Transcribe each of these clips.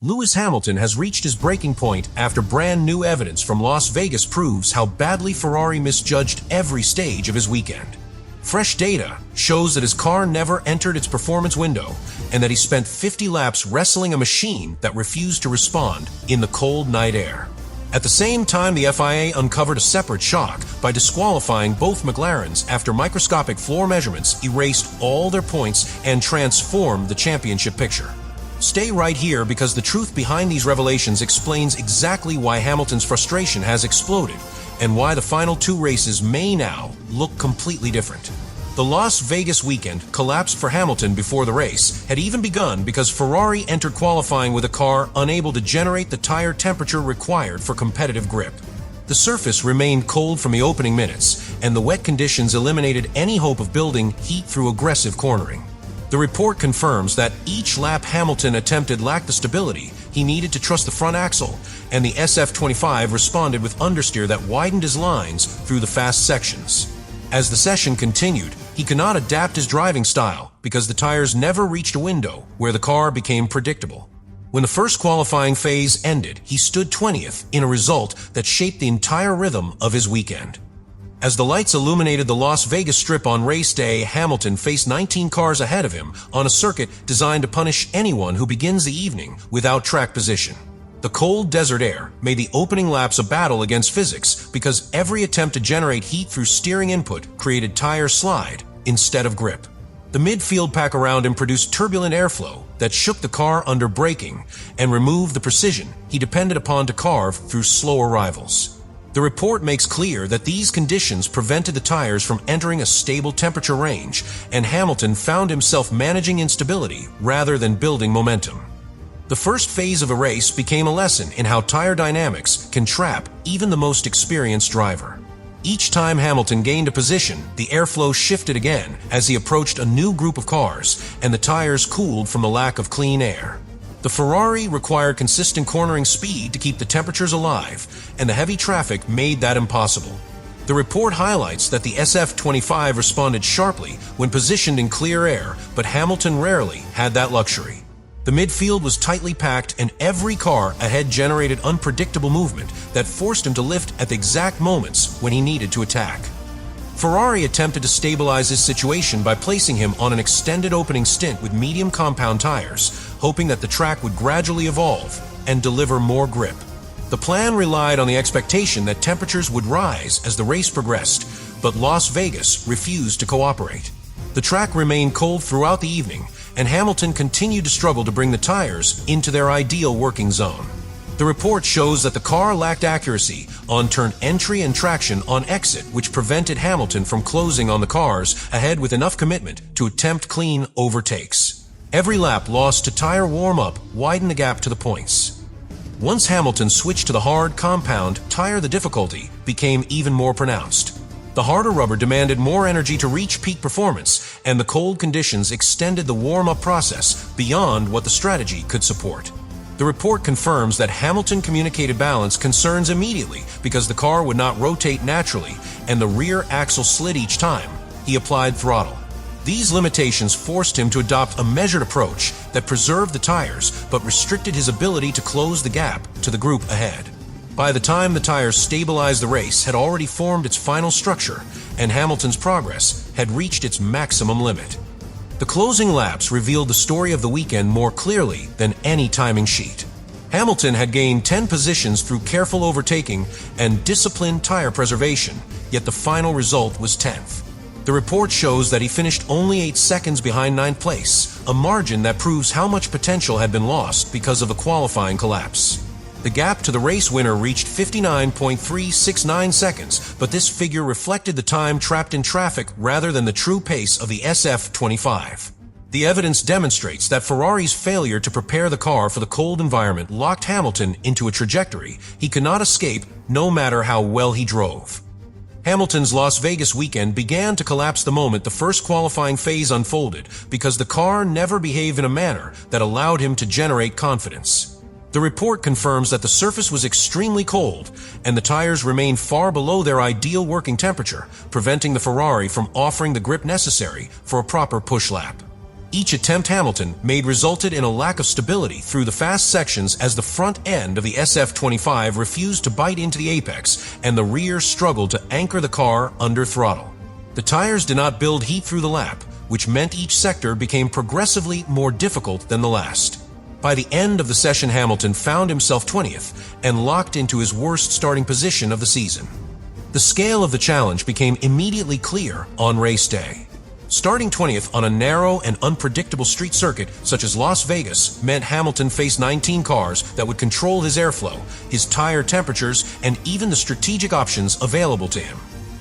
Lewis Hamilton has reached his breaking point after brand new evidence from Las Vegas proves how badly Ferrari misjudged every stage of his weekend. Fresh data shows that his car never entered its performance window and that he spent 50 laps wrestling a machine that refused to respond in the cold night air. At the same time, the FIA uncovered a separate shock by disqualifying both McLarens after microscopic floor measurements erased all their points and transformed the championship picture. Stay right here because the truth behind these revelations explains exactly why Hamilton's frustration has exploded and why the final two races may now look completely different. The Las Vegas weekend collapsed for Hamilton before the race had even begun because Ferrari entered qualifying with a car unable to generate the tire temperature required for competitive grip. The surface remained cold from the opening minutes, and the wet conditions eliminated any hope of building heat through aggressive cornering. The report confirms that each lap Hamilton attempted lacked the stability he needed to trust the front axle, and the SF25 responded with understeer that widened his lines through the fast sections. As the session continued, he could not adapt his driving style because the tires never reached a window where the car became predictable. When the first qualifying phase ended, he stood 20th in a result that shaped the entire rhythm of his weekend. As the lights illuminated the Las Vegas Strip on race day, Hamilton faced 19 cars ahead of him on a circuit designed to punish anyone who begins the evening without track position. The cold desert air made the opening laps a battle against physics because every attempt to generate heat through steering input created tire slide instead of grip. The midfield pack around him produced turbulent airflow that shook the car under braking and removed the precision he depended upon to carve through slower rivals. The report makes clear that these conditions prevented the tires from entering a stable temperature range, and Hamilton found himself managing instability rather than building momentum. The first phase of a race became a lesson in how tire dynamics can trap even the most experienced driver. Each time Hamilton gained a position, the airflow shifted again as he approached a new group of cars, and the tires cooled from the lack of clean air. The Ferrari required consistent cornering speed to keep the temperatures alive, and the heavy traffic made that impossible. The report highlights that the SF25 responded sharply when positioned in clear air, but Hamilton rarely had that luxury. The midfield was tightly packed, and every car ahead generated unpredictable movement that forced him to lift at the exact moments when he needed to attack. Ferrari attempted to stabilize his situation by placing him on an extended opening stint with medium compound tires, hoping that the track would gradually evolve and deliver more grip. The plan relied on the expectation that temperatures would rise as the race progressed, but Las Vegas refused to cooperate. The track remained cold throughout the evening, and Hamilton continued to struggle to bring the tires into their ideal working zone. The report shows that the car lacked accuracy on turn entry and traction on exit, which prevented Hamilton from closing on the cars ahead with enough commitment to attempt clean overtakes. Every lap lost to tire warm-up widened the gap to the points. Once Hamilton switched to the hard compound tire, the difficulty became even more pronounced. The harder rubber demanded more energy to reach peak performance, and the cold conditions extended the warm-up process beyond what the strategy could support. The report confirms that Hamilton communicated balance concerns immediately because the car would not rotate naturally and the rear axle slid each time he applied throttle. These limitations forced him to adopt a measured approach that preserved the tires but restricted his ability to close the gap to the group ahead. By the time the tires stabilized, the race had already formed its final structure, and Hamilton's progress had reached its maximum limit. The closing laps revealed the story of the weekend more clearly than any timing sheet. Hamilton had gained 10 positions through careful overtaking and disciplined tire preservation, yet the final result was 10th. The report shows that he finished only 8 seconds behind 9th place, a margin that proves how much potential had been lost because of the qualifying collapse. The gap to the race winner reached 59.369 seconds, but this figure reflected the time trapped in traffic rather than the true pace of the SF25. The evidence demonstrates that Ferrari's failure to prepare the car for the cold environment locked Hamilton into a trajectory he could not escape no matter how well he drove. Hamilton's Las Vegas weekend began to collapse the moment the first qualifying phase unfolded because the car never behaved in a manner that allowed him to generate confidence. The report confirms that the surface was extremely cold and the tires remained far below their ideal working temperature, preventing the Ferrari from offering the grip necessary for a proper push lap. Each attempt Hamilton made resulted in a lack of stability through the fast sections as the front end of the SF25 refused to bite into the apex and the rear struggled to anchor the car under throttle. The tires did not build heat through the lap, which meant each sector became progressively more difficult than the last. By the end of the session, Hamilton found himself 20th and locked into his worst starting position of the season. The scale of the challenge became immediately clear on race day. Starting 20th on a narrow and unpredictable street circuit such as Las Vegas meant Hamilton faced 19 cars that would control his airflow, his tire temperatures, and even the strategic options available to him.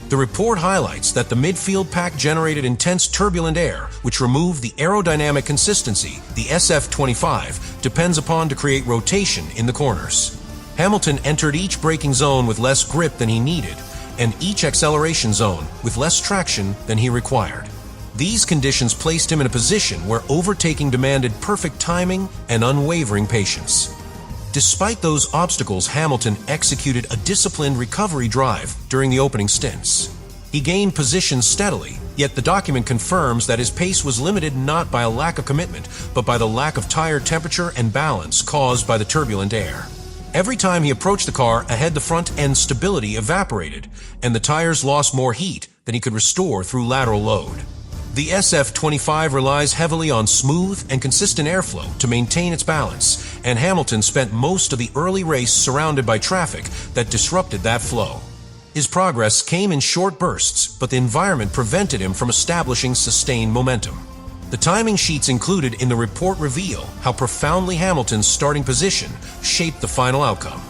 The report highlights that the midfield pack generated intense turbulent air, which removed the aerodynamic consistency the SF25 depends upon to create rotation in the corners. Hamilton entered each braking zone with less grip than he needed, and each acceleration zone with less traction than he required. These conditions placed him in a position where overtaking demanded perfect timing and unwavering patience. Despite those obstacles, Hamilton executed a disciplined recovery drive during the opening stints. He gained position steadily, yet the document confirms that his pace was limited not by a lack of commitment, but by the lack of tire temperature and balance caused by the turbulent air. Every time he approached the car ahead, the front end stability evaporated, and the tires lost more heat than he could restore through lateral load. The SF25 relies heavily on smooth and consistent airflow to maintain its balance, and Hamilton spent most of the early race surrounded by traffic that disrupted that flow. His progress came in short bursts, but the environment prevented him from establishing sustained momentum. The timing sheets included in the report reveal how profoundly Hamilton's starting position shaped the final outcome.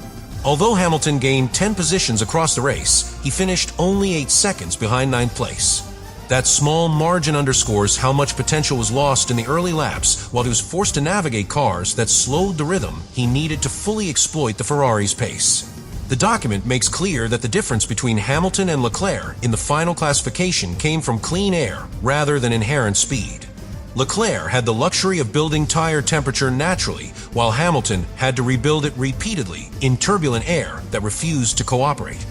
Although Hamilton gained 10 positions across the race, he finished only 8 seconds behind 9th place. That small margin underscores how much potential was lost in the early laps while he was forced to navigate cars that slowed the rhythm he needed to fully exploit the Ferrari's pace. The document makes clear that the difference between Hamilton and Leclerc in the final classification came from clean air rather than inherent speed. Leclerc had the luxury of building tire temperature naturally, while Hamilton had to rebuild it repeatedly in turbulent air that refused to cooperate.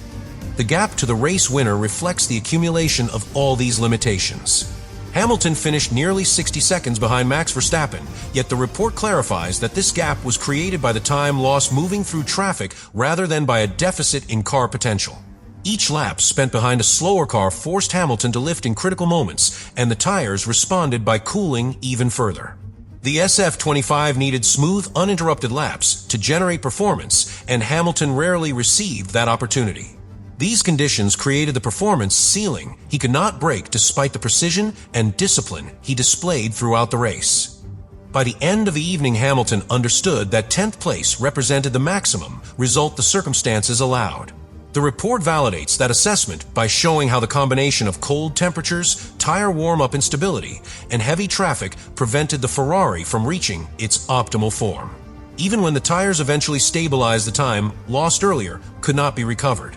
The gap to the race winner reflects the accumulation of all these limitations. Hamilton finished nearly 60 seconds behind Max Verstappen, yet the report clarifies that this gap was created by the time lost moving through traffic rather than by a deficit in car potential. Each lap spent behind a slower car forced Hamilton to lift in critical moments, and the tires responded by cooling even further. The SF25 needed smooth, uninterrupted laps to generate performance, and Hamilton rarely received that opportunity. These conditions created the performance ceiling he could not break despite the precision and discipline he displayed throughout the race. By the end of the evening, Hamilton understood that 10th place represented the maximum result the circumstances allowed. The report validates that assessment by showing how the combination of cold temperatures, tire warm-up instability, and heavy traffic prevented the Ferrari from reaching its optimal form. Even when the tires eventually stabilized, the time lost earlier could not be recovered.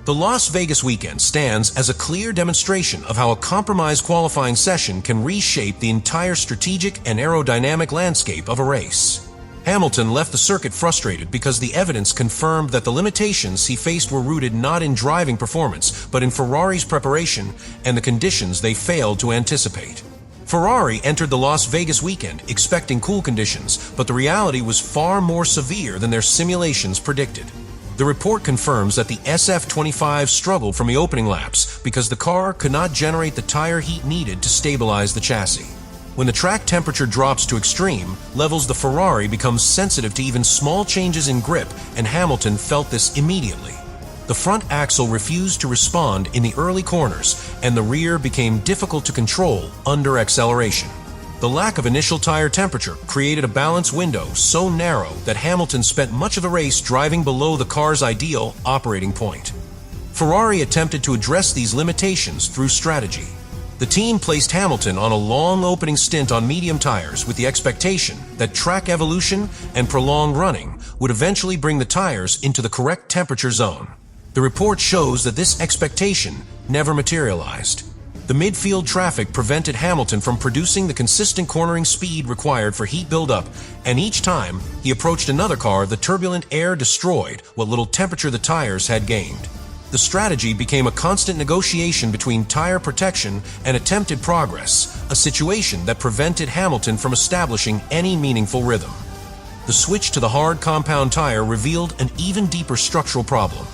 The Las Vegas weekend stands as a clear demonstration of how a compromised qualifying session can reshape the entire strategic and aerodynamic landscape of a race. Hamilton left the circuit frustrated because the evidence confirmed that the limitations he faced were rooted not in driving performance, but in Ferrari's preparation and the conditions they failed to anticipate. Ferrari entered the Las Vegas weekend expecting cool conditions, but the reality was far more severe than their simulations predicted. The report confirms that the SF25 struggled from the opening laps because the car could not generate the tire heat needed to stabilize the chassis. When the track temperature drops to extreme levels, the Ferrari becomes sensitive to even small changes in grip, and Hamilton felt this immediately. The front axle refused to respond in the early corners, and the rear became difficult to control under acceleration. The lack of initial tire temperature created a balance window so narrow that Hamilton spent much of the race driving below the car's ideal operating point. Ferrari attempted to address these limitations through strategy. The team placed Hamilton on a long opening stint on medium tires with the expectation that track evolution and prolonged running would eventually bring the tires into the correct temperature zone. The report shows that this expectation never materialized. The midfield traffic prevented Hamilton from producing the consistent cornering speed required for heat buildup, and each time he approached another car, the turbulent air destroyed what little temperature the tires had gained. The strategy became a constant negotiation between tire protection and attempted progress, a situation that prevented Hamilton from establishing any meaningful rhythm. The switch to the hard compound tire revealed an even deeper structural problem.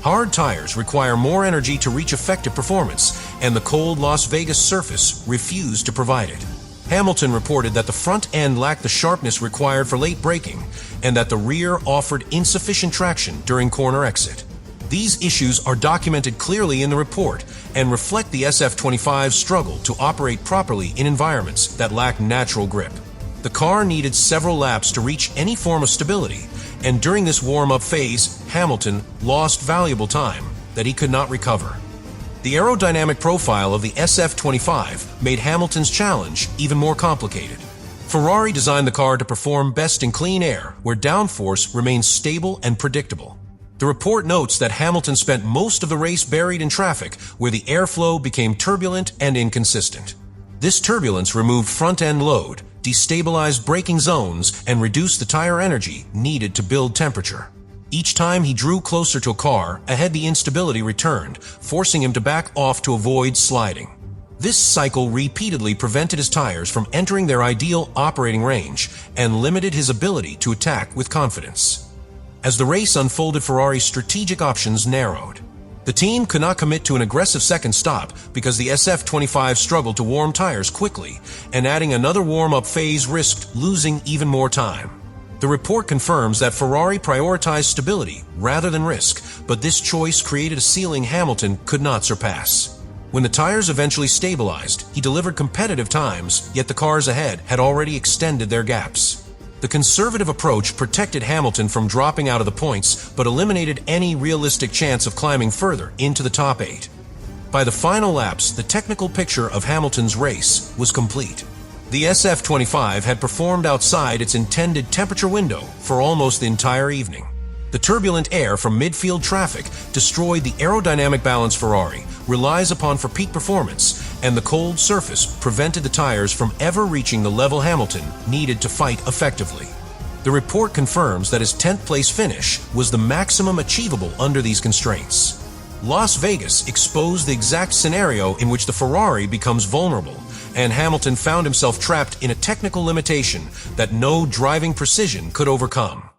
Hard tires require more energy to reach effective performance, and the cold Las Vegas surface refused to provide it. Hamilton reported that the front end lacked the sharpness required for late braking, and that the rear offered insufficient traction during corner exit. These issues are documented clearly in the report and reflect the SF25's struggle to operate properly in environments that lack natural grip. The car needed several laps to reach any form of stability, and during this warm-up phase, Hamilton lost valuable time that he could not recover. The aerodynamic profile of the SF25 made Hamilton's challenge even more complicated. Ferrari designed the car to perform best in clean air, where downforce remains stable and predictable. The report notes that Hamilton spent most of the race buried in traffic, where the airflow became turbulent and inconsistent. This turbulence removed front-end load, destabilized braking zones, and reduced the tire energy needed to build temperature. Each time he drew closer to a car ahead, the instability returned, forcing him to back off to avoid sliding. This cycle repeatedly prevented his tires from entering their ideal operating range and limited his ability to attack with confidence. As the race unfolded, Ferrari's strategic options narrowed. The team could not commit to an aggressive second stop because the SF25 struggled to warm tires quickly, and adding another warm-up phase risked losing even more time. The report confirms that Ferrari prioritized stability rather than risk, but this choice created a ceiling Hamilton could not surpass. When the tires eventually stabilized, he delivered competitive times, yet the cars ahead had already extended their gaps. The conservative approach protected Hamilton from dropping out of the points, but eliminated any realistic chance of climbing further into the top 8. By the final laps, the technical picture of Hamilton's race was complete. The SF25 had performed outside its intended temperature window for almost the entire evening. The turbulent air from midfield traffic destroyed the aerodynamic balance Ferrari relies upon for peak performance, and the cold surface prevented the tires from ever reaching the level Hamilton needed to fight effectively. The report confirms that his 10th place finish was the maximum achievable under these constraints. Las Vegas exposed the exact scenario in which the Ferrari becomes vulnerable, and Hamilton found himself trapped in a technical limitation that no driving precision could overcome.